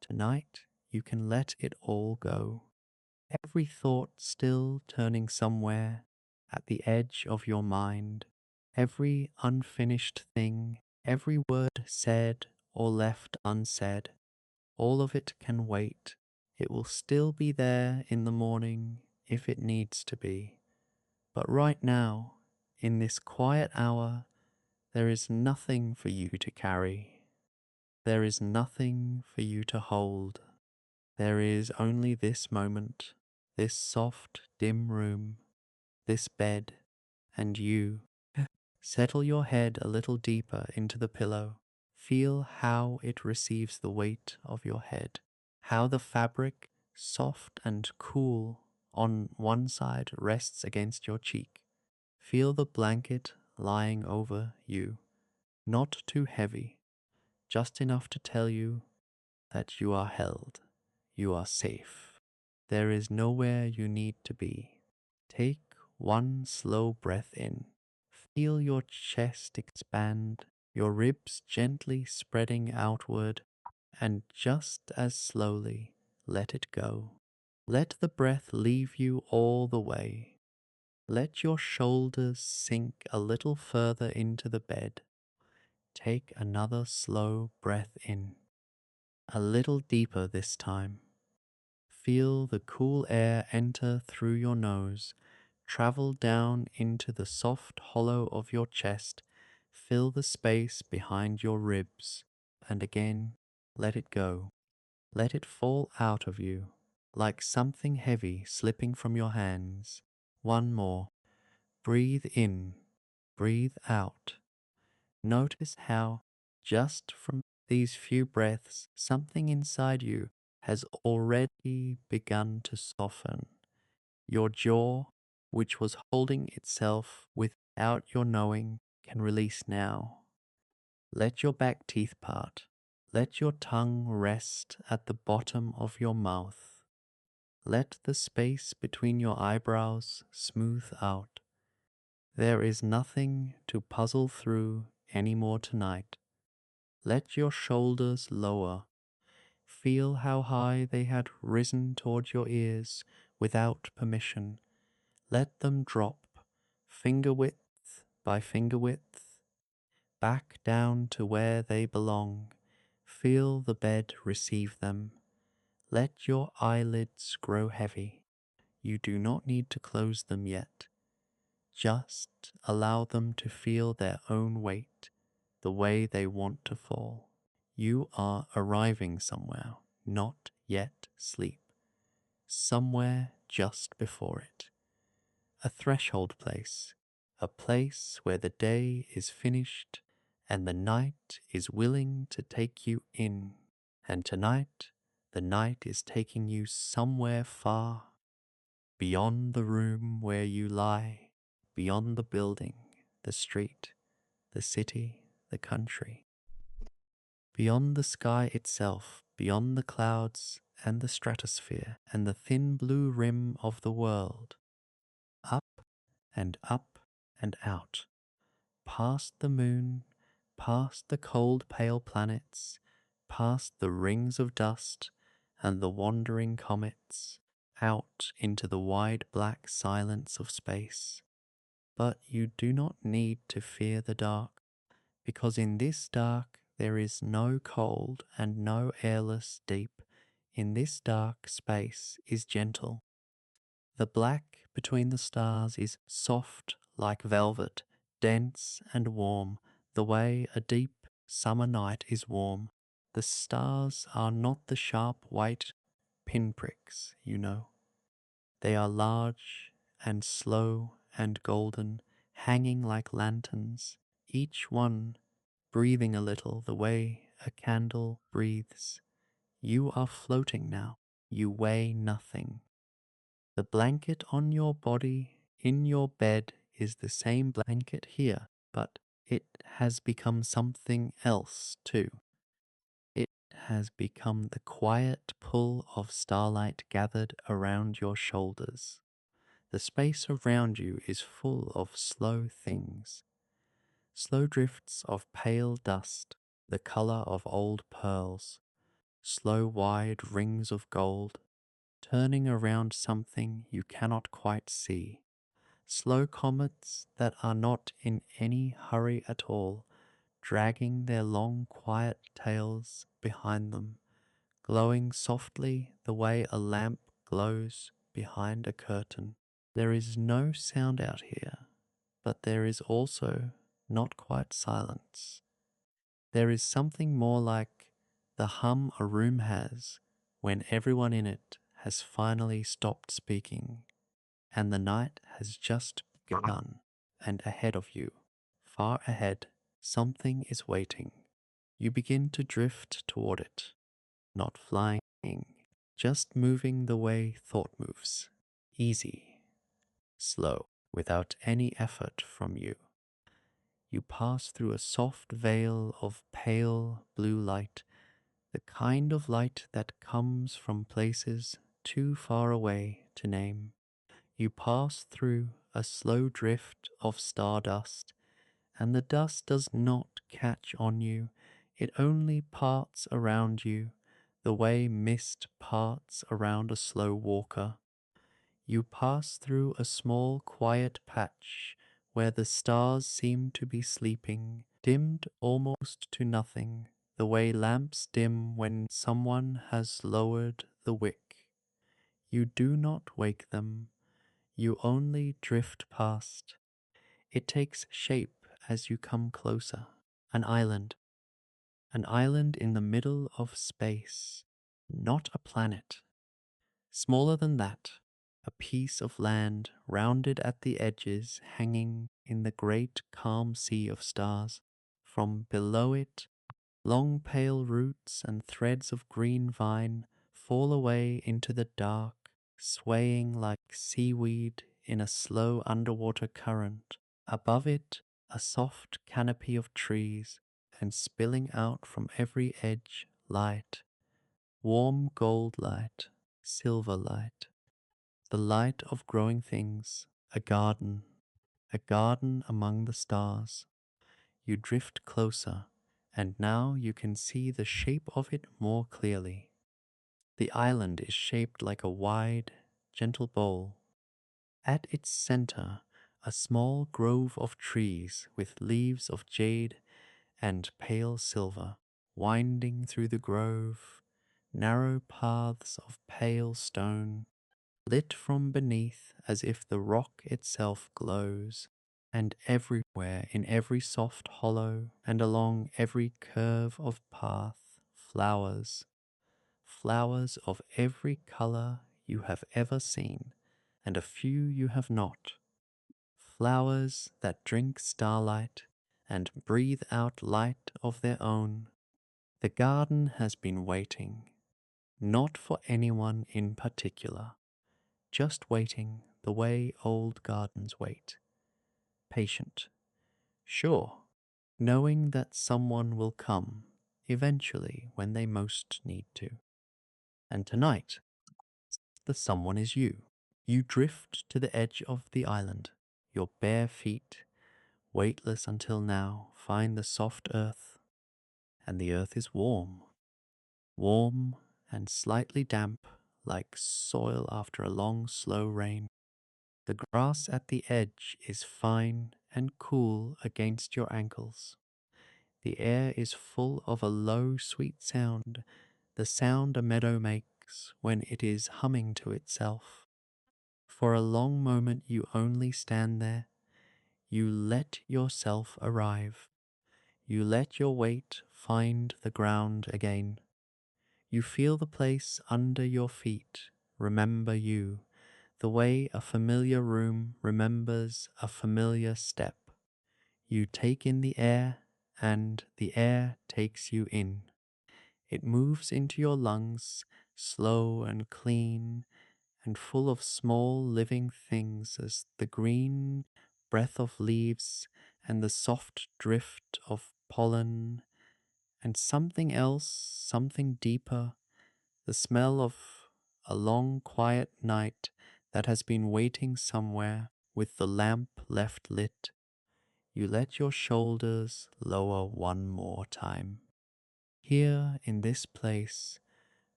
Tonight, you can let it all go. Every thought still turning somewhere at the edge of your mind. Every unfinished thing, every word said or left unsaid. All of it can wait. It will still be there in the morning if it needs to be. But right now, in this quiet hour, there is nothing for you to carry. There is nothing for you to hold. There is only this moment, this soft, dim room, this bed, and you. Settle your head a little deeper into the pillow. Feel how it receives the weight of your head, how the fabric, soft and cool, on one side rests against your cheek. Feel the blanket lying over you, not too heavy, just enough to tell you that you are held, you are safe. There is nowhere you need to be. Take one slow breath in. Feel your chest expand, your ribs gently spreading outward, and just as slowly let it go. Let the breath leave you all the way. Let your shoulders sink a little further into the bed. Take another slow breath in, a little deeper this time. Feel the cool air enter through your nose, travel down into the soft hollow of your chest, fill the space behind your ribs, and again let it go. Let it fall out of you, like something heavy slipping from your hands. One more. Breathe in, breathe out. Notice how, just from these few breaths, something inside you has already begun to soften. Your jaw, which was holding itself without your knowing, can release now. Let your back teeth part. Let your tongue rest at the bottom of your mouth. Let the space between your eyebrows smooth out. There is nothing to puzzle through any more tonight. Let your shoulders lower. Feel how high they had risen toward your ears without permission. Let them drop, finger width by finger width, back down to where they belong. Feel the bed receive them. Let your eyelids grow heavy. You do not need to close them yet. Just allow them to feel their own weight, the way they want to fall. You are arriving somewhere, not yet sleep. Somewhere just before it. A threshold place, a place where the day is finished and the night is willing to take you in. And tonight, the night is taking you somewhere far, beyond the room where you lie, beyond the building, the street, the city, the country, beyond the sky itself, beyond the clouds and the stratosphere and the thin blue rim of the world, up and up and out, past the moon, past the cold pale planets, past the rings of dust and the wandering comets, out into the wide black silence of space. But you do not need to fear the dark, because in this dark there is no cold and no airless deep. In this dark space is gentle. The black between the stars is soft like velvet, dense and warm, the way a deep summer night is warm. The stars are not the sharp white pinpricks, you know. They are large and slow and golden, hanging like lanterns, each one breathing a little the way a candle breathes. You are floating now. You weigh nothing. The blanket on your body in your bed is the same blanket here, but it has become something else too. It has become the quiet pull of starlight gathered around your shoulders. The space around you is full of slow things, slow drifts of pale dust, the color of old pearls, slow wide rings of gold, turning around something you cannot quite see. Slow comets that are not in any hurry at all, dragging their long quiet tails behind them, glowing softly the way a lamp glows behind a curtain. There is no sound out here, but there is also not quite silence. There is something more like the hum a room has when everyone in it has finally stopped speaking and the night has just begun. And ahead of you, far ahead, something is waiting. You begin to drift toward it, not flying, just moving the way thought moves, easy, slow, without any effort from you. You pass through a soft veil of pale blue light, the kind of light that comes from places too far away to name. You pass through a slow drift of stardust, and the dust does not catch on you, it only parts around you, the way mist parts around a slow walker. You pass through a small quiet patch where the stars seem to be sleeping, dimmed almost to nothing, the way lamps dim when someone has lowered the wick. You do not wake them, you only drift past. It takes shape as you come closer. An island. An island in the middle of space. Not a planet. Smaller than that. A piece of land rounded at the edges, hanging in the great calm sea of stars. From below it, long pale roots and threads of green vine fall away into the dark, swaying like seaweed in a slow underwater current. Above it, a soft canopy of trees, and spilling out from every edge, light, warm gold light, silver light, the light of growing things, a garden among the stars. You drift closer, and now you can see the shape of it more clearly. The island is shaped like a wide, gentle bowl. At its center, a small grove of trees with leaves of jade and pale silver, winding through the grove, narrow paths of pale stone, lit from beneath as if the rock itself glows, and everywhere in every soft hollow and along every curve of path, flowers, flowers of every color you have ever seen, and a few you have not, flowers that drink starlight and breathe out light of their own. The garden has been waiting, not for anyone in particular, just waiting the way old gardens wait, patient, sure, knowing that someone will come eventually when they most need to. And tonight, the someone is you. You drift to the edge of the island, your bare feet, weightless until now, find the soft earth, and the earth is warm, warm and slightly damp like soil after a long, slow rain. The grass at the edge is fine and cool against your ankles. The air is full of a low, sweet sound, the sound a meadow makes when it is humming to itself. For a long moment you only stand there. You let yourself arrive. You let your weight find the ground again. You feel the place under your feet remember you, the way a familiar room remembers a familiar step. You take in the air, and the air takes you in. It moves into your lungs, slow and clean, and full of small living things as the green breath of leaves and the soft drift of pollen, and something else, something deeper, the smell of a long quiet night that has been waiting somewhere with the lamp left lit. You let your shoulders lower one more time. Here in this place,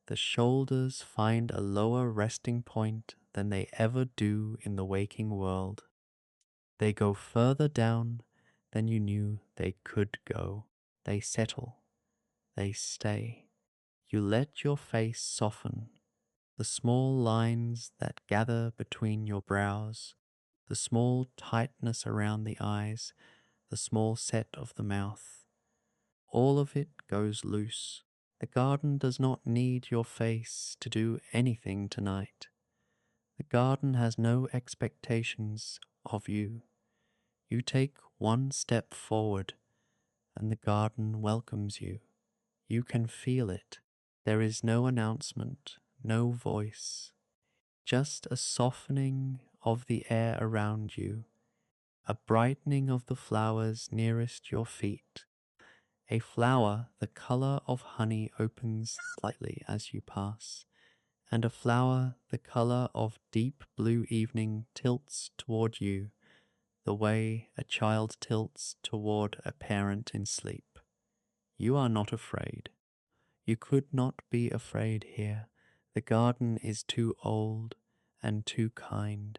The shoulders find a lower resting point than they ever do in the waking world. They go further down than you knew they could go. They settle. They stay. You let your face soften. The small lines that gather between your brows, the small tightness around the eyes, the small set of the mouth, all of it goes loose. The garden does not need your face to do anything tonight. The garden has no expectations of you. You take one step forward, and the garden welcomes you. You can feel it. There is no announcement, no voice, just a softening of the air around you, a brightening of the flowers nearest your feet. A flower the color of honey opens slightly as you pass, and a flower the color of deep blue evening tilts toward you the way a child tilts toward a parent in sleep. You are not afraid. You could not be afraid here. The garden is too old and too kind.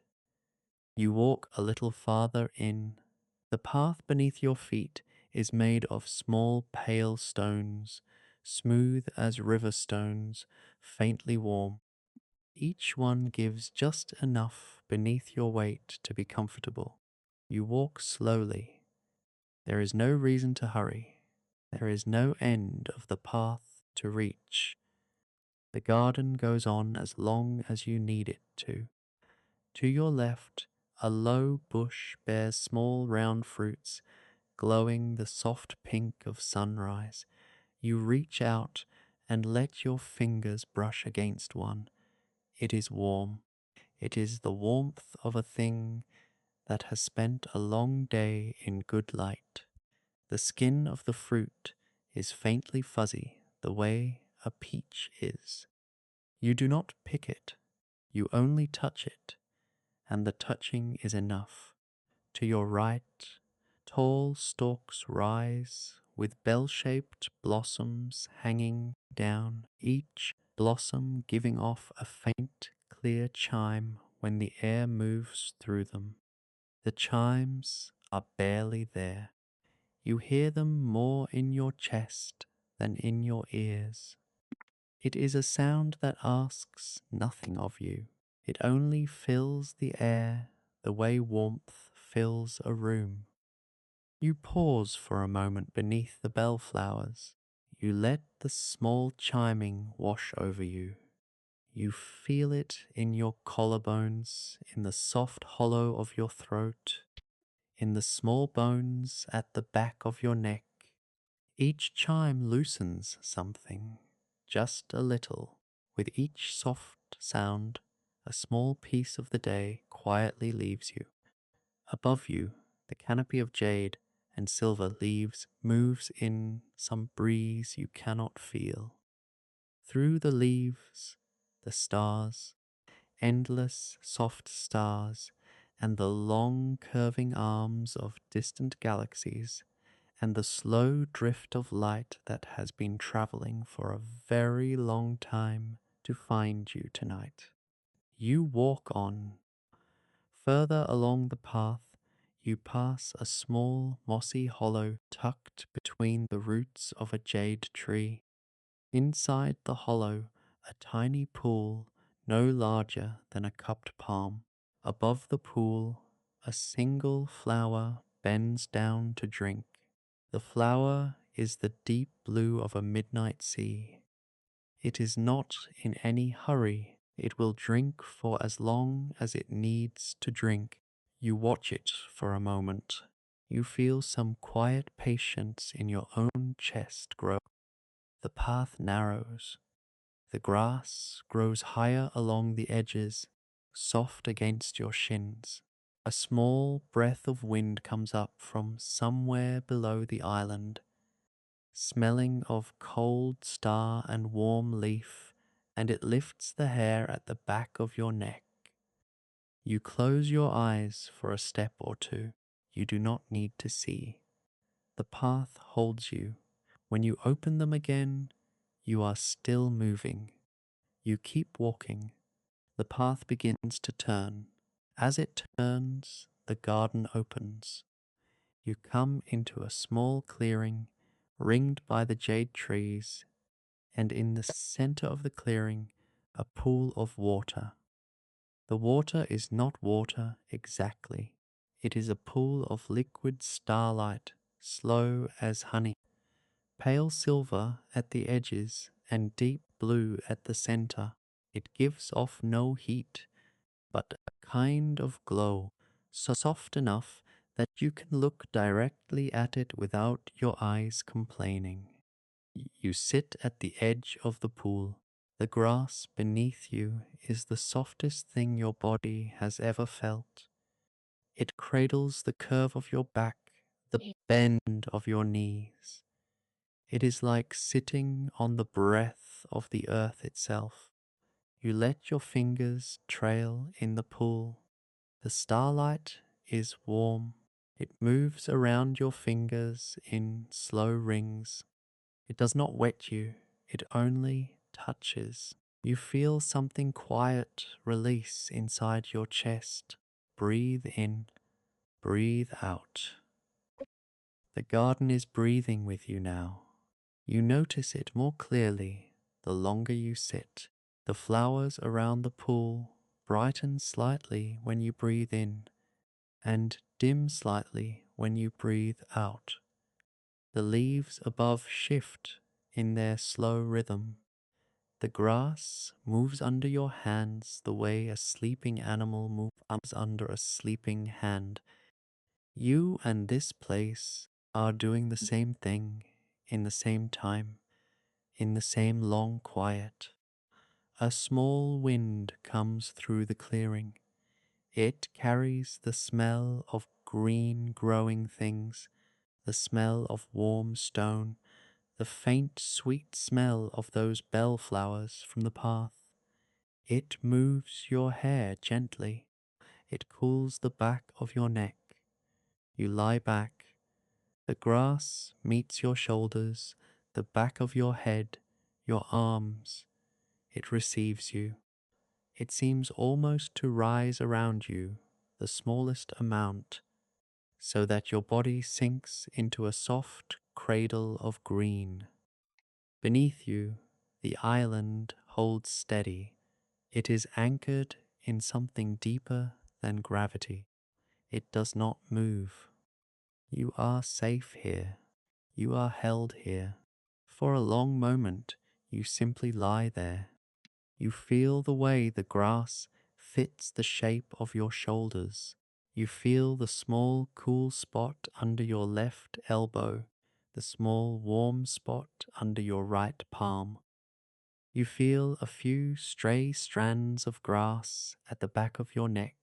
You walk a little farther in. The path beneath your feet is made of small pale stones, smooth as river stones, faintly warm. Each one gives just enough beneath your weight to be comfortable. You walk slowly. There is no reason to hurry. There is no end of the path to reach. The garden goes on as long as you need it to. To your left, a low bush bears small round fruits, glowing the soft pink of sunrise. You reach out and let your fingers brush against one. It is warm. It is the warmth of a thing that has spent a long day in good light. The skin of the fruit is faintly fuzzy, the way a peach is. You do not pick it, you only touch it, and the touching is enough. To your right, tall stalks rise with bell-shaped blossoms hanging down, each blossom giving off a faint, clear chime when the air moves through them. The chimes are barely there. You hear them more in your chest than in your ears. It is a sound that asks nothing of you. It only fills the air the way warmth fills a room. You pause for a moment beneath the bellflowers. You let the small chiming wash over you. You feel it in your collarbones, in the soft hollow of your throat, in the small bones at the back of your neck. Each chime loosens something, just a little. With each soft sound, a small piece of the day quietly leaves you. Above you, the canopy of jade and silver leaves moves in some breeze you cannot feel. Through the leaves, the stars, endless soft stars, and the long curving arms of distant galaxies, and the slow drift of light that has been traveling for a very long time to find you tonight. You walk on. Further along the path, you pass a small mossy hollow tucked between the roots of a jade tree. Inside the hollow, a tiny pool no larger than a cupped palm. Above the pool, a single flower bends down to drink. The flower is the deep blue of a midnight sea. It is not in any hurry. It will drink for as long as it needs to drink. You watch it for a moment. You feel some quiet patience in your own chest grow. The path narrows. The grass grows higher along the edges, soft against your shins. A small breath of wind comes up from somewhere below the island, smelling of cold star and warm leaf, and it lifts the hair at the back of your neck. You close your eyes for a step or two. You do not need to see. The path holds you. When you open them again, you are still moving. You keep walking. The path begins to turn. As it turns, the garden opens. You come into a small clearing ringed by the jade trees, and in the center of the clearing, a pool of water. The water is not water exactly. It is a pool of liquid starlight, slow as honey, pale silver at the edges and deep blue at the center. It gives off no heat, but a kind of glow, so soft enough that you can look directly at it without your eyes complaining. You sit at the edge of the pool. The grass beneath you is the softest thing your body has ever felt. It cradles the curve of your back, the bend of your knees. It is like sitting on the breath of the earth itself. You let your fingers trail in the pool. The starlight is warm. It moves around your fingers in slow rings. It does not wet you, it only touches. You feel something quiet release inside your chest. Breathe in, breathe out. The garden is breathing with you now. You notice it more clearly the longer you sit. The flowers around the pool brighten slightly when you breathe in and dim slightly when you breathe out. The leaves above shift in their slow rhythm. The grass moves under your hands the way a sleeping animal moves under a sleeping hand. You and this place are doing the same thing in the same time, in the same long quiet. A small wind comes through the clearing. It carries the smell of green growing things, the smell of warm stone, the faint sweet smell of those bellflowers from the path. It moves your hair gently. It cools the back of your neck. You lie back. The grass meets your shoulders, the back of your head, your arms. It receives you. It seems almost to rise around you the smallest amount, so that your body sinks into a soft cradle of green. Beneath you, the island holds steady. It is anchored in something deeper than gravity. It does not move. You are safe here. You are held here. For a long moment, you simply lie there. You feel the way the grass fits the shape of your shoulders. You feel the small cool spot under your left elbow, the small warm spot under your right palm. You feel a few stray strands of grass at the back of your neck,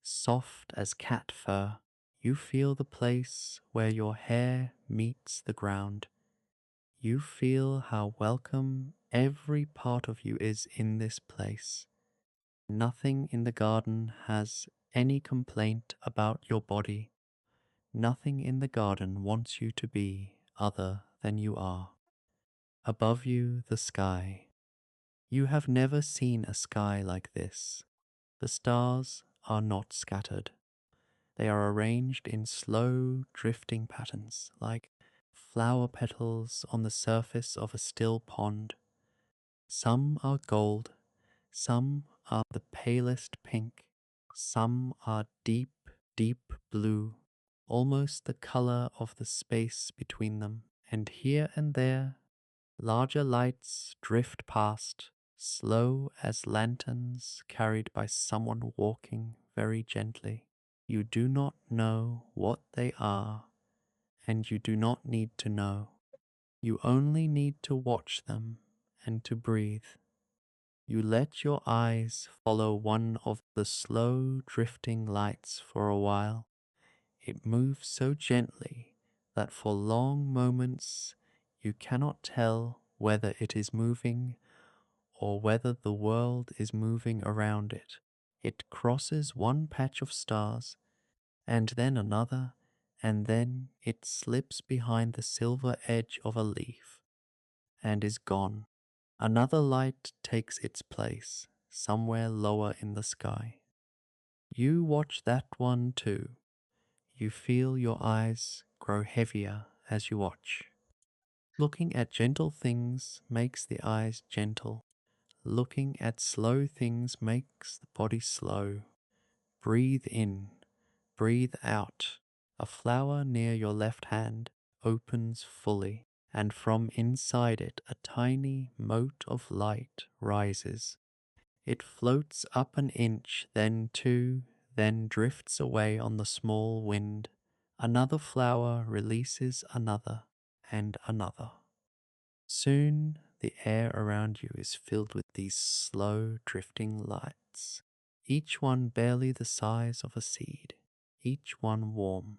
soft as cat fur. You feel the place where your hair meets the ground. You feel how welcome every part of you is in this place. Nothing in the garden has any complaint about your body. Nothing in the garden wants you to be other than you are. Above you, the sky. You have never seen a sky like this. The stars are not scattered. They are arranged in slow, drifting patterns, like flower petals on the surface of a still pond. Some are gold, some are the palest pink, some are deep, deep blue, almost the color of the space between them, and here and there larger lights drift past, slow as lanterns carried by someone walking very gently. You do not know what they are, and you do not need to know. You only need to watch them and to breathe. You let your eyes follow one of the slow drifting lights for a while. It moves so gently that for long moments you cannot tell whether it is moving or whether the world is moving around it. It crosses one patch of stars, and then another, and then it slips behind the silver edge of a leaf, and is gone. Another light takes its place, somewhere lower in the sky. You watch that one too. You feel your eyes grow heavier as you watch. Looking at gentle things makes the eyes gentle. Looking at slow things makes the body slow. Breathe in, breathe out. A flower near your left hand opens fully, and from inside it a tiny mote of light rises. It floats up an inch, then two, then drifts away on the small wind. Another flower releases another and another. Soon the air around you is filled with these slow drifting lights, each one barely the size of a seed, each one warm.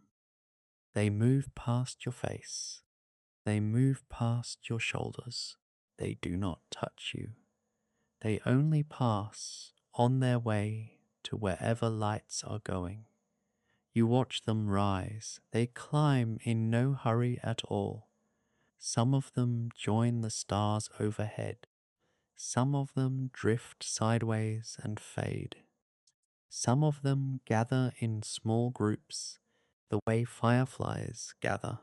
They move past your face. They move past your shoulders. They do not touch you. They only pass on their way to wherever lights are going. You watch them rise. They climb in no hurry at all. Some of them join the stars overhead. Some of them drift sideways and fade. Some of them gather in small groups, the way fireflies gather,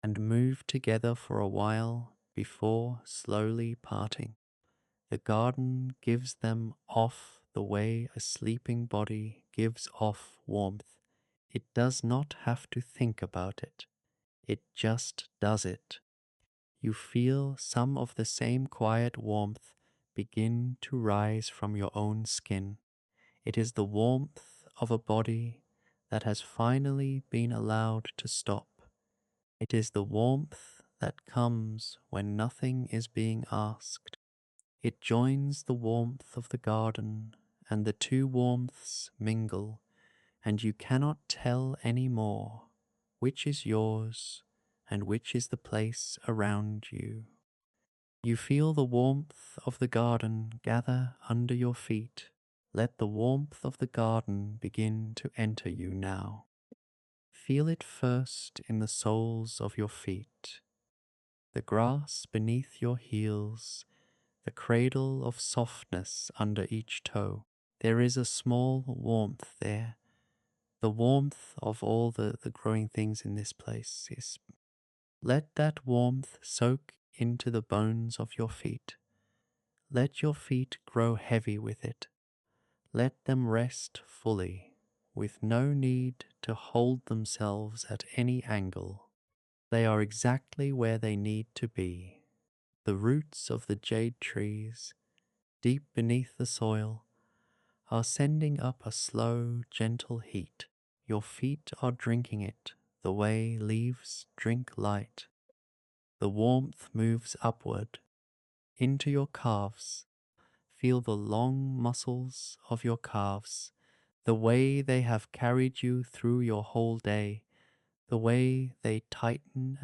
and move together for a while before slowly parting. The garden gives them off the way a sleeping body gives off warmth. It does not have to think about it. It just does it. You feel some of the same quiet warmth begin to rise from your own skin. It is the warmth of a body that has finally been allowed to stop. It is the warmth that comes when nothing is being asked. It joins the warmth of the garden, and the two warmths mingle, and you cannot tell any more which is yours and which is the place around you. You feel the warmth of the garden gather under your feet. Let the warmth of the garden begin to enter you now. Feel it first in the soles of your feet, the grass beneath your heels, the cradle of softness under each toe. There is a small warmth there. The warmth of all the growing things in this place is. Let that warmth soak into the bones of your feet. Let your feet grow heavy with it. Let them rest fully, with no need to hold themselves at any angle. They are exactly where they need to be. The roots of the jade trees, deep beneath the soil, are sending up a slow, gentle heat. Your feet are drinking it the way leaves drink light. The warmth moves upward into your calves. Feel the long muscles of your calves, the way they have carried you through your whole day, the way they tighten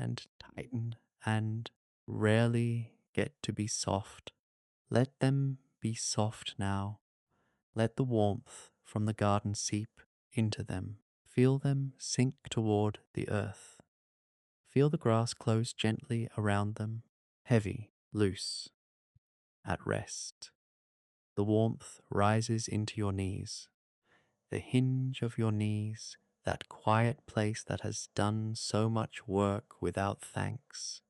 and rarely get to be soft. Let them be soft now. Let the warmth from the garden seep into them. Feel them sink toward the earth. Feel the grass close gently around them, heavy, loose, at rest. The warmth rises into your knees, the hinge of your knees, that quiet place that has done so much work without thanks.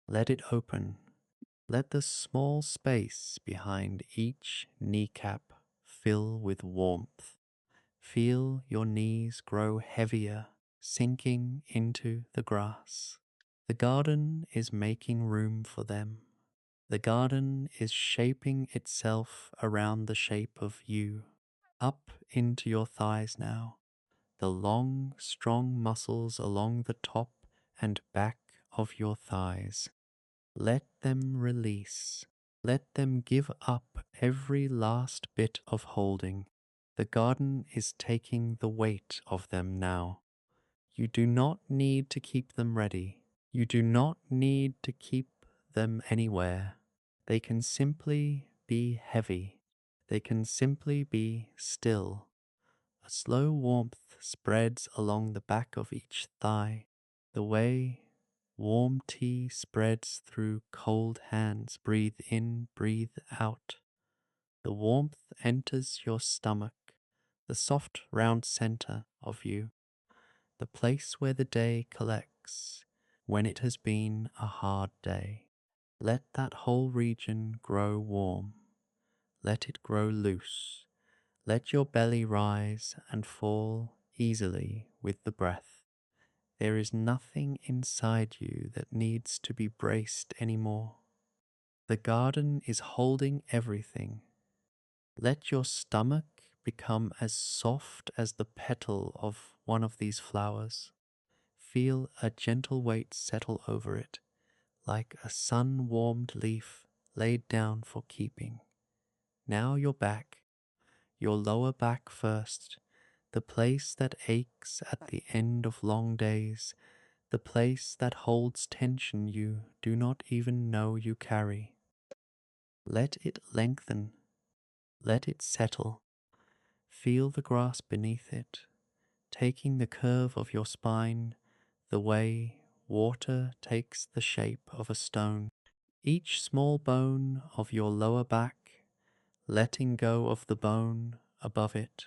Let it open. Let the small space behind each kneecap fill with warmth. Feel your knees grow heavier, sinking into the grass. The garden is making room for them. The garden is shaping itself around the shape of you. Up into your thighs now, the long, strong muscles along the top and back of your thighs. Let them release. Let them give up every last bit of holding. The garden is taking the weight of them now. You do not need to keep them ready. You do not need to keep them anywhere. They can simply be heavy. They can simply be still. A slow warmth spreads along the back of each thigh, the way Warm tea spreads through cold hands. Breathe in, breathe out. The warmth enters your stomach, the soft round center of you, the place where the day collects when it has been a hard day. Let that whole region grow warm. Let it grow loose. Let your belly rise and fall easily with the breath. There is nothing inside you that needs to be braced anymore. The garden is holding everything. Let your stomach become as soft as the petal of one of these flowers. Feel a gentle weight settle over it, like a sun-warmed leaf laid down for keeping. Now your back, your lower back first, the place that aches at the end of long days, the place that holds tension you do not even know you carry. Let it lengthen, let it settle. Feel the grass beneath it, taking the curve of your spine, the way water takes the shape of a stone. Each small bone of your lower back, letting go of the bone above it.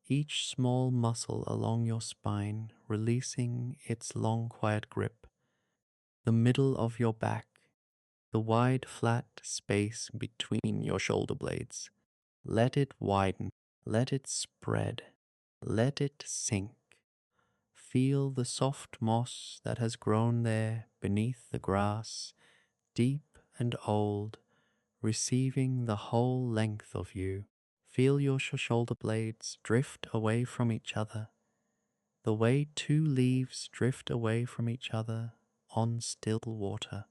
Each small muscle along your spine, releasing its long quiet grip. The middle of your back, the wide flat space between your shoulder blades. Let it widen, let it spread, let it sink. Feel the soft moss that has grown there beneath the grass, deep and old, receiving the whole length of you. Feel your shoulder blades drift away from each other, the way two leaves drift away from each other on still water,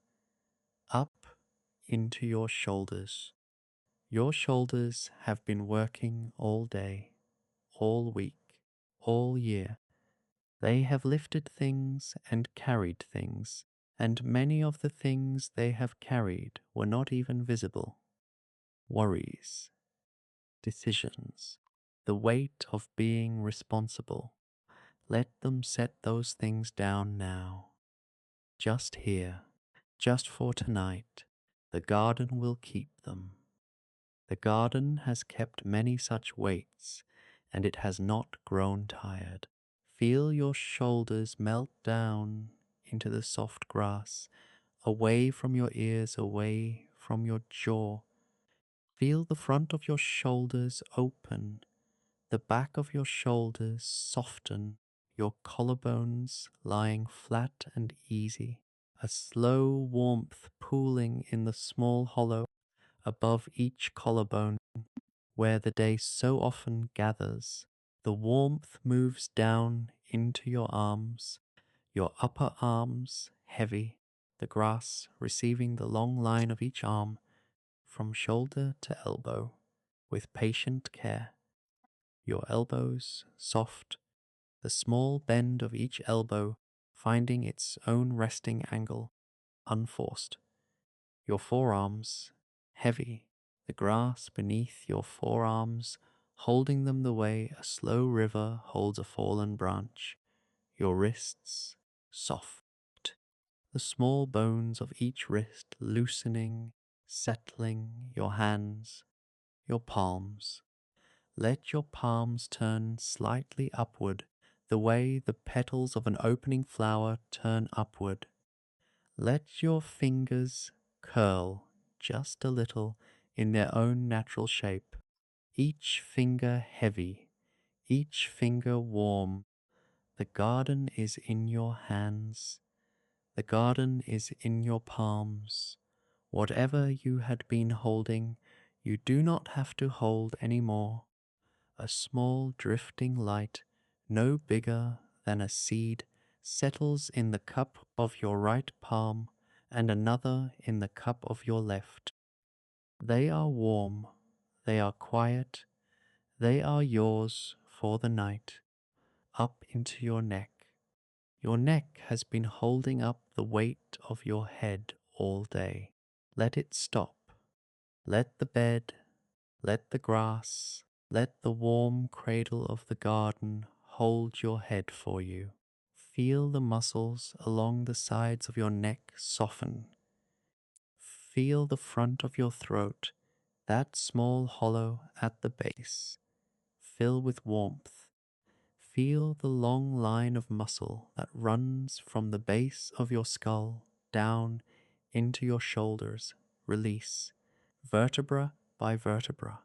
up into your shoulders. Your shoulders have been working all day, all week, all year. They have lifted things and carried things, and many of the things they have carried were not even visible. Worries, decisions, the weight of being responsible. Let them set those things down now. Just here, just for tonight, the garden will keep them. The garden has kept many such weights, and it has not grown tired. Feel your shoulders melt down into the soft grass, away from your ears, away from your jaw. Feel the front of your shoulders open, the back of your shoulders soften, your collarbones lying flat and easy, a slow warmth pooling in the small hollow above each collarbone where the day so often gathers. The warmth moves down into your arms, your upper arms heavy, the grass receiving the long line of each arm from shoulder to elbow with patient care. Your elbows soft, the small bend of each elbow finding its own resting angle, unforced. Your forearms heavy, the grass beneath your forearms holding them the way a slow river holds a fallen branch. Your wrists soft, the small bones of each wrist loosening, settling your hands, your palms. Let your palms turn slightly upward, the way the petals of an opening flower turn upward. Let your fingers curl just a little in their own natural shape, each finger heavy, each finger warm. The garden is in your hands. The garden is in your palms. Whatever you had been holding, you do not have to hold any more. A small drifting light, no bigger than a seed, settles in the cup of your right palm and another in the cup of your left. They are warm, they are quiet, they are yours for the night, up into your neck. Your neck has been holding up the weight of your head all day. Let it stop. Let the bed, let the grass, let the warm cradle of the garden hold your head for you. Feel the muscles along the sides of your neck soften. Feel the front of your throat, that small hollow at the base, fill with warmth. Feel the long line of muscle that runs from the base of your skull down into your shoulders. Release, vertebra by vertebra,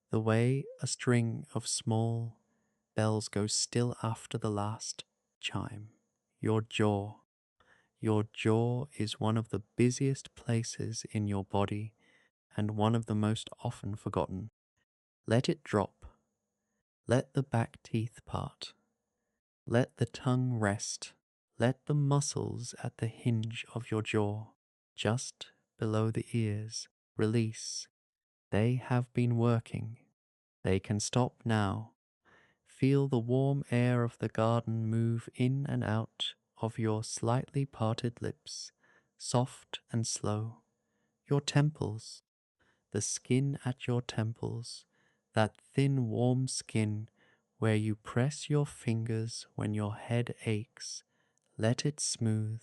the way a string of small bells goes still after the last chime. Your jaw. Your jaw is one of the busiest places in your body and one of the most often forgotten. Let it drop. Let the back teeth part. Let the tongue rest. Let the muscles at the hinge of your jaw, just below the ears, release. They have been working. They can stop now. Feel the warm air of the garden move in and out of your slightly parted lips, soft and slow. Your temples, the skin at your temples, that thin warm skin where you press your fingers when your head aches. Let it smooth,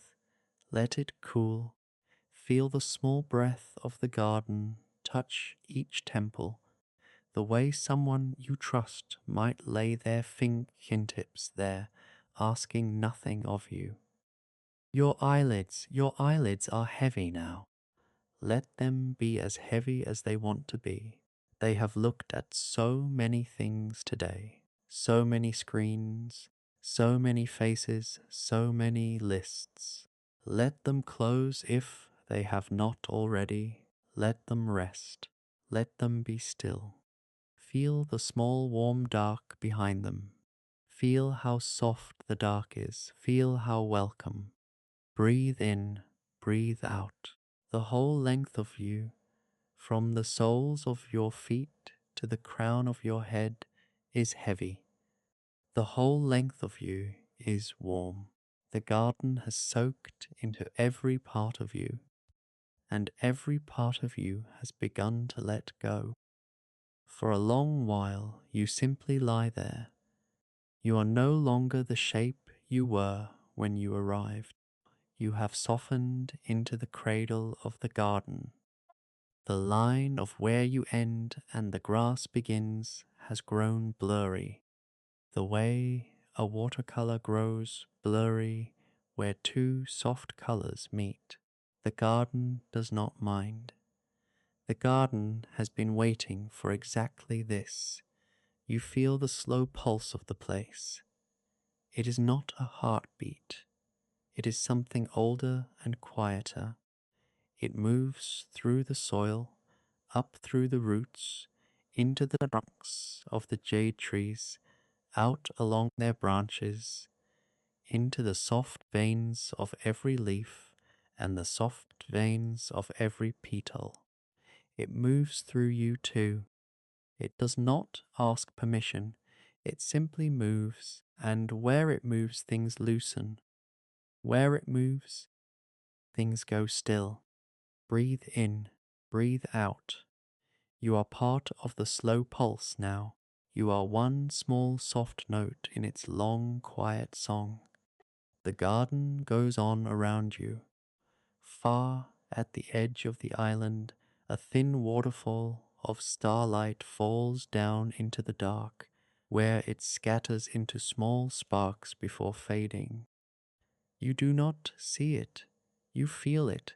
let it cool. Feel the small breath of the garden touch each temple, the way someone you trust might lay their fingertips there, asking nothing of you. Your eyelids are heavy now. Let them be as heavy as they want to be. They have looked at so many things today, so many screens, so many faces, so many lists. Let them close if they have not already. Let them rest. Let them be still. Feel the small warm dark behind them. Feel how soft the dark is. Feel how welcome. Breathe in, breathe out. The whole length of you, from the soles of your feet to the crown of your head, is heavy. The whole length of you is warm. The garden has soaked into every part of you, and every part of you has begun to let go. For a long while you simply lie there. You are no longer the shape you were when you arrived. You have softened into the cradle of the garden. The line of where you end and the grass begins has grown blurry, the way a watercolor grows blurry where two soft colors meet. The garden does not mind. The garden has been waiting for exactly this. You feel the slow pulse of the place. It is not a heartbeat. It is something older and quieter. It moves through the soil, up through the roots, into the trunks of the jade trees, out along their branches, into the soft veins of every leaf and the soft veins of every petal. It moves through you too. It does not ask permission. It simply moves, and where it moves things loosen. Where it moves, things go still. Breathe in, breathe out. You are part of the slow pulse now. You are one small soft note in its long, quiet song. The garden goes on around you. Far at the edge of the island, a thin waterfall of starlight falls down into the dark, where it scatters into small sparks before fading. You do not see it, you feel it.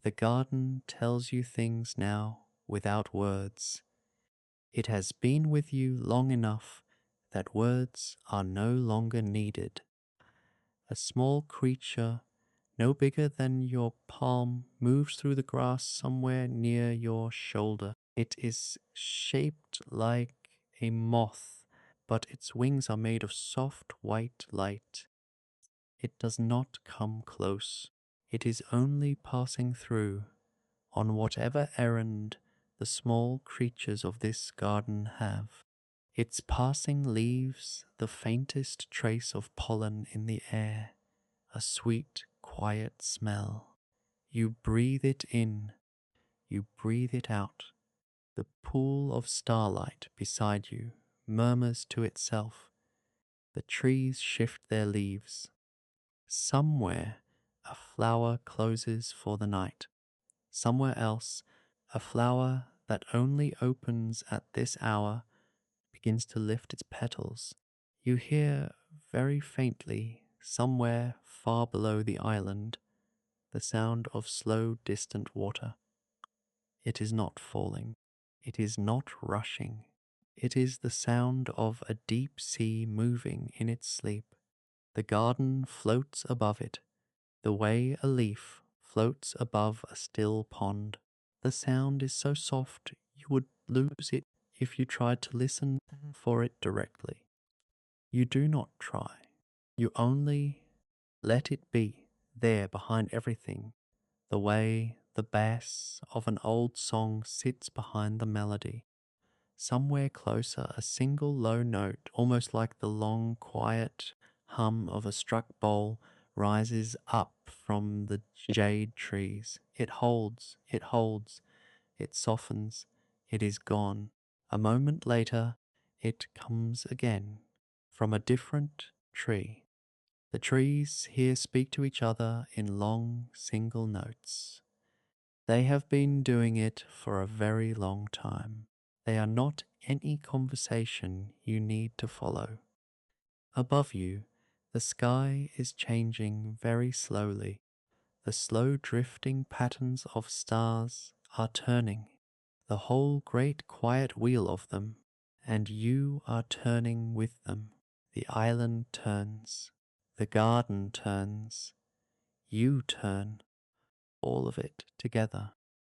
The garden tells you things now without words. It has been with you long enough that words are no longer needed. A small creature, no bigger than your palm, moves through the grass somewhere near your shoulder. It is shaped like a moth, but its wings are made of soft white light. It does not come close. It is only passing through, on whatever errand the small creatures of this garden have. Its passing leaves the faintest trace of pollen in the air, a sweet, quiet smell. You breathe it in, you breathe it out. The pool of starlight beside you murmurs to itself. The trees shift their leaves. Somewhere a flower closes for the night. Somewhere else, a flower that only opens at this hour begins to lift its petals. You hear very faintly, somewhere far below the island, the sound of slow, distant water. It is not falling. It is not rushing. It is the sound of a deep sea moving in its sleep. The garden floats above it, the way a leaf floats above a still pond. The sound is so soft you would lose it if you tried to listen for it directly. You do not try. You only let it be there behind everything, the way the bass of an old song sits behind the melody. Somewhere closer, a single low note, almost like the long, quiet hum of a struck bowl, rises up from the jade trees. It holds, it softens, it is gone. A moment later, it comes again from a different tree. The trees here speak to each other in long, single notes. They have been doing it for a very long time. They are not any conversation you need to follow. Above you, the sky is changing very slowly. The slow drifting patterns of stars are turning, the whole great quiet wheel of them, and you are turning with them. The island turns, the garden turns, you turn, all of it together,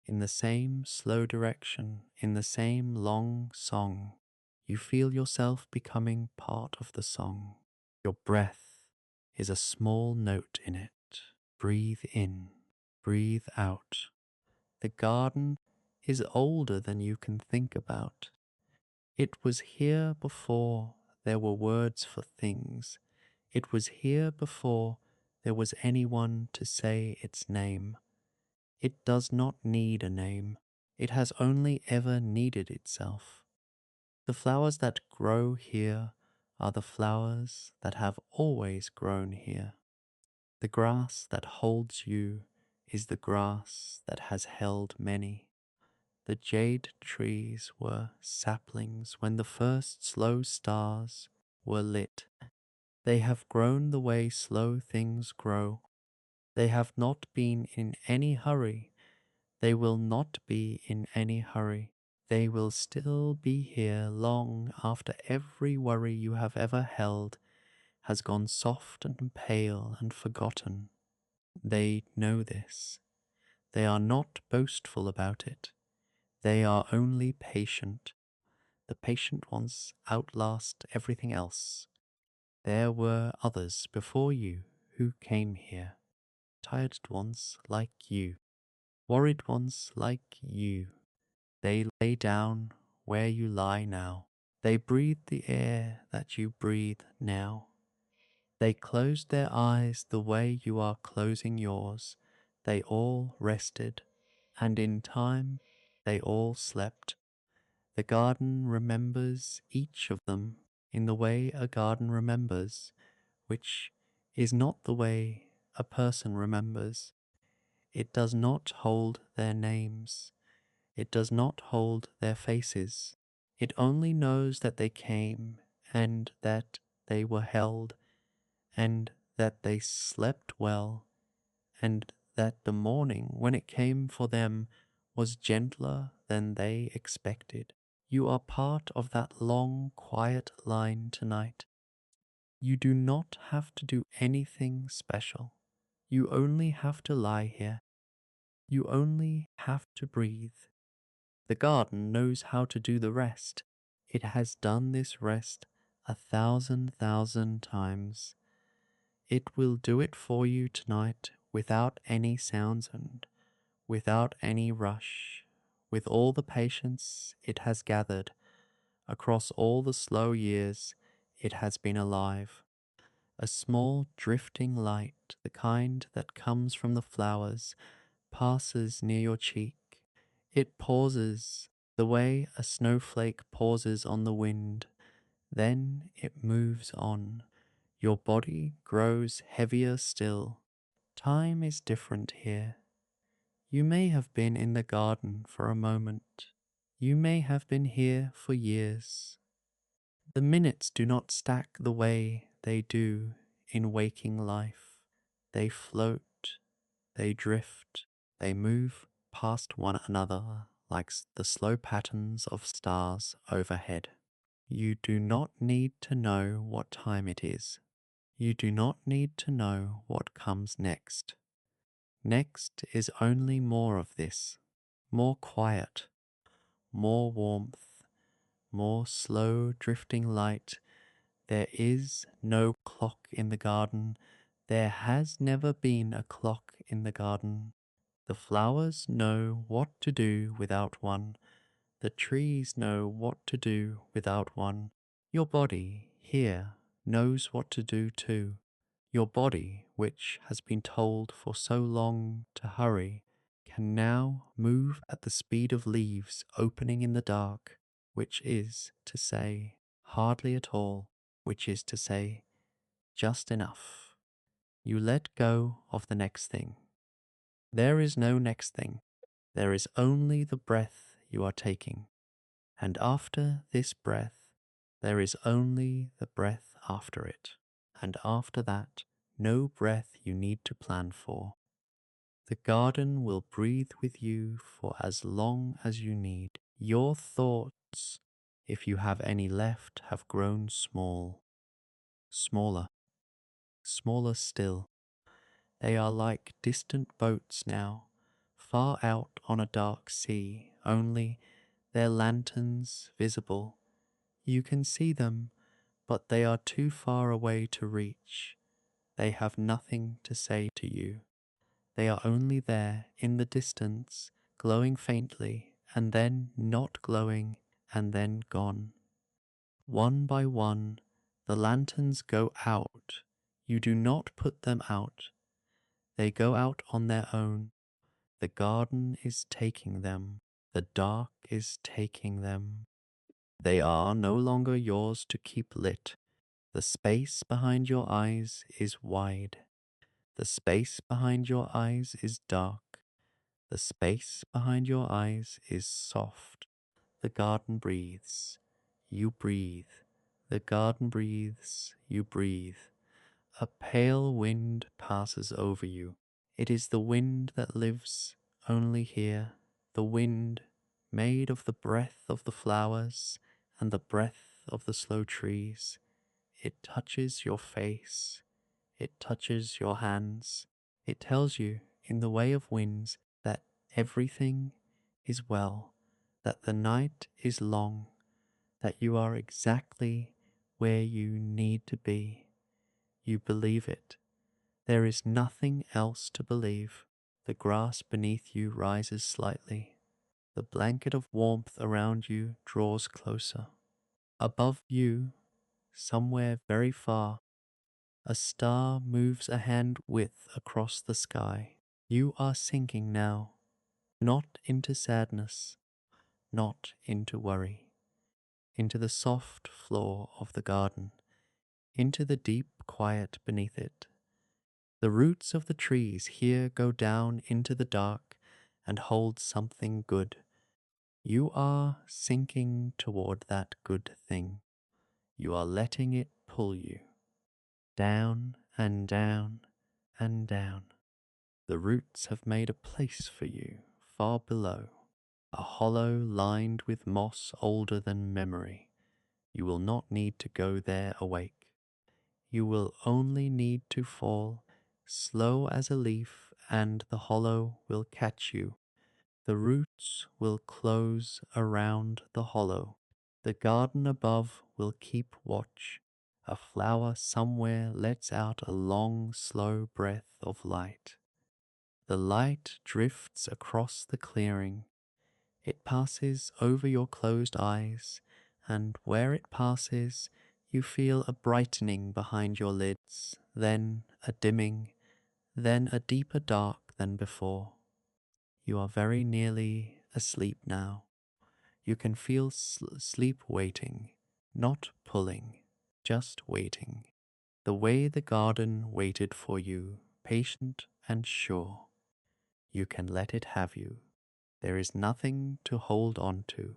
in the same slow direction, in the same long song. You feel yourself becoming part of the song. Your breath is a small note in it. Breathe in, breathe out. The garden is older than you can think about. It was here before there were words for things. It was here before there was anyone to say its name. It does not need a name. It has only ever needed itself. The flowers that grow here are the flowers that have always grown here. The grass that holds you is the grass that has held many. The jade trees were saplings when the first slow stars were lit. They have grown the way slow things grow. They have not been in any hurry. They will not be in any hurry. They will still be here long after every worry you have ever held has gone soft and pale and forgotten. They know this. They are not boastful about it. They are only patient. The patient ones outlast everything else. There were others before you who came here, tired ones like you, worried ones like you. They lay down where you lie now. They breathed the air that you breathe now. They closed their eyes the way you are closing yours. They all rested, and in time they all slept. The garden remembers each of them in the way a garden remembers, which is not the way a person remembers. It does not hold their names. It does not hold their faces. It only knows that they came, and that they were held, and that they slept well, and that the morning, when it came for them, was gentler than they expected. You are part of that long, quiet line tonight. You do not have to do anything special. You only have to lie here. You only have to breathe. The garden knows how to do the rest. It has done this rest 1,000,000 times. It will do it for you tonight without any sounds and without any rush, with all the patience it has gathered across all the slow years it has been alive. A small drifting light, the kind that comes from the flowers, passes near your cheek. It pauses the way a snowflake pauses on the wind. Then it moves on. Your body grows heavier still. Time is different here. You may have been in the garden for a moment. You may have been here for years. The minutes do not stack the way they do in waking life. They float, they drift, they move past one another like the slow patterns of stars overhead. You do not need to know what time it is. You do not need to know what comes next. Next is only more of this, more quiet, more warmth, more slow drifting light. There is no clock in the garden. There has never been a clock in the garden. The flowers know what to do without one. The trees know what to do without one. Your body here knows what to do too. Your body, which has been told for so long to hurry, can now move at the speed of leaves opening in the dark, which is to say, hardly at all, which is to say, just enough. You let go of the next thing. There is no next thing. There is only the breath you are taking. And after this breath, there is only the breath after it. And after that, no breath you need to plan for. The garden will breathe with you for as long as you need. Your thoughts, if you have any left, have grown small. Smaller. Smaller still. They are like distant boats now, far out on a dark sea, only their lanterns visible. You can see them, but they are too far away to reach. They have nothing to say to you. They are only there in the distance, glowing faintly, and then not glowing, and then gone. One by one, the lanterns go out. You do not put them out. They go out on their own. The garden is taking them. The dark is taking them. They are no longer yours to keep lit. The space behind your eyes is wide. The space behind your eyes is dark. The space behind your eyes is soft. The garden breathes. You breathe. The garden breathes. You breathe. A pale wind passes over you. It is the wind that lives only here. The wind made of the breath of the flowers and the breath of the slow trees. It touches your face. It touches your hands. It tells you, in the way of winds, that everything is well, that the night is long, that you are exactly where you need to be. You believe it. There is nothing else to believe. The grass beneath you rises slightly. The blanket of warmth around you draws closer. Above you, somewhere very far, a star moves a hand width across the sky. You are sinking now, not into sadness, not into worry, into the soft floor of the garden, into the deep quiet beneath it. The roots of the trees here go down into the dark and hold something good. You are sinking toward that good thing. You are letting it pull you down and down and down. The roots have made a place for you far below, a hollow lined with moss older than memory. You will not need to go there awake. You will only need to fall, slow as a leaf, and the hollow will catch you. The roots will close around the hollow. The garden above will keep watch. A flower somewhere lets out a long, slow breath of light. The light drifts across the clearing. It passes over your closed eyes, and where it passes, you feel a brightening behind your lids, then a dimming, then a deeper dark than before. You are very nearly asleep now. You can feel sleep waiting, not pulling, just waiting. the way the garden waited for you, patient and sure. You can let it have you. There is nothing to hold on to.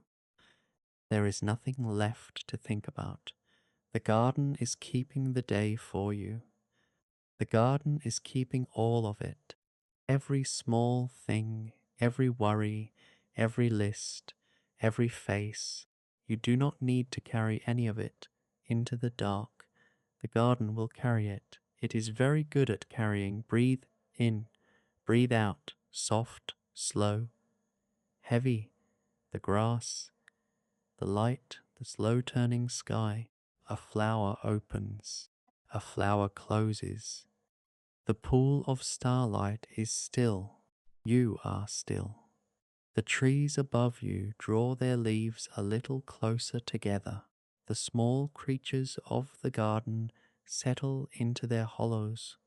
There is nothing left to think about. The garden is keeping the day for you. The garden is keeping all of it. Every small thing, every worry, every list, every face. You do not need to carry any of it into the dark. The garden will carry it. It is very good at carrying. Breathe in, breathe out, soft, slow, heavy, the grass, the light, the slow turning sky. A flower opens, a flower closes. The pool of starlight is still. You are still. The trees above you draw their leaves a little closer together. The small creatures of the garden settle into their hollows.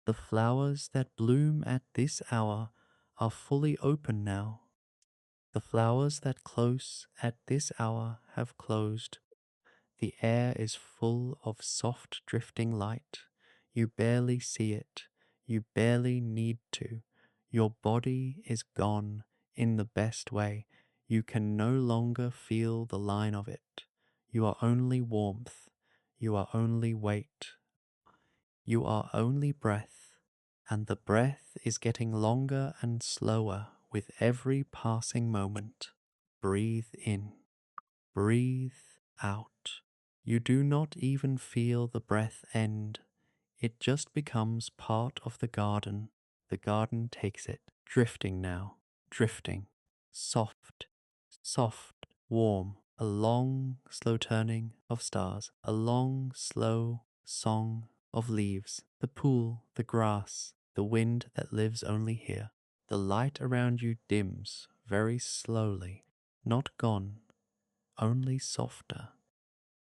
The flowers that bloom at this hour are fully open now. The flowers that close at this hour have closed. The air is full of soft drifting light. You barely see it. You barely need to. Your body is gone in the best way. You can no longer feel the line of it. You are only warmth. You are only weight. You are only breath. And the breath is getting longer and slower with every passing moment. Breathe in. Breathe out. You do not even feel the breath end. It just becomes part of the garden. The garden takes it, drifting now, drifting. Soft, soft, warm. A long, slow turning of stars. A long, slow song of leaves. The pool, the grass, the wind that lives only here. The light around you dims very slowly, not gone, only softer.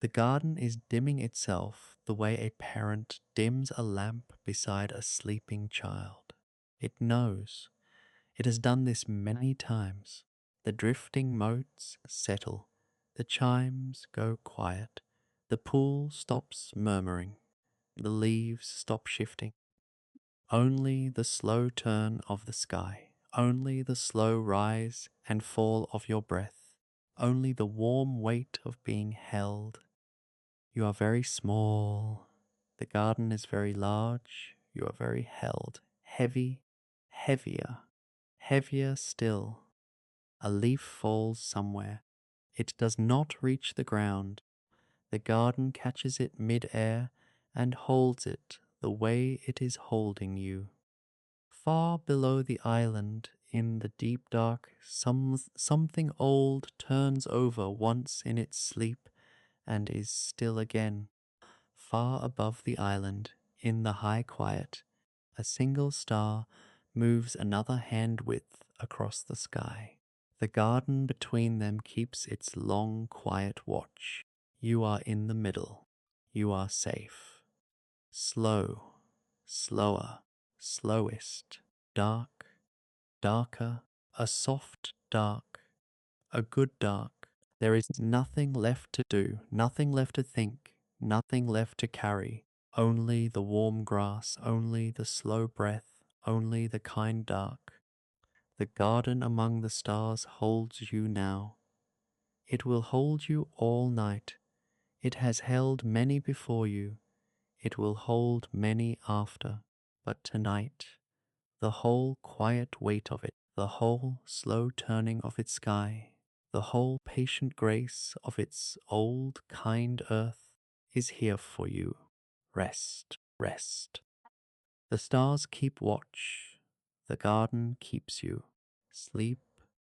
The garden is dimming itself the way a parent dims a lamp beside a sleeping child. It knows. It has done this many times. The drifting motes settle. The chimes go quiet. The pool stops murmuring. The leaves stop shifting. Only the slow turn of the sky. Only the slow rise and fall of your breath. Only the warm weight of being held. You are very small. The garden is very large. You are very held. Heavy, heavier, heavier still. A leaf falls somewhere. It does not reach the ground. The garden catches it mid-air and holds it the way it is holding you. Far below the island, in the deep dark, something old turns over once in its sleep and is still again. Far above the island, in the high quiet, a single star moves another hand width across the sky. The garden between them keeps its long, quiet watch. You are in the middle. You are safe. Slow, slower, slowest, dark, darker, a soft dark, a good dark. There is nothing left to do, nothing left to think, nothing left to carry. Only the warm grass, only the slow breath, only the kind dark. The garden among the stars holds you now. It will hold you all night. It has held many before you. It will hold many after. But tonight, the whole quiet weight of it, the whole slow turning of its sky, the whole patient grace of its old kind earth is here for you. Rest, rest. The stars keep watch. The garden keeps you. Sleep,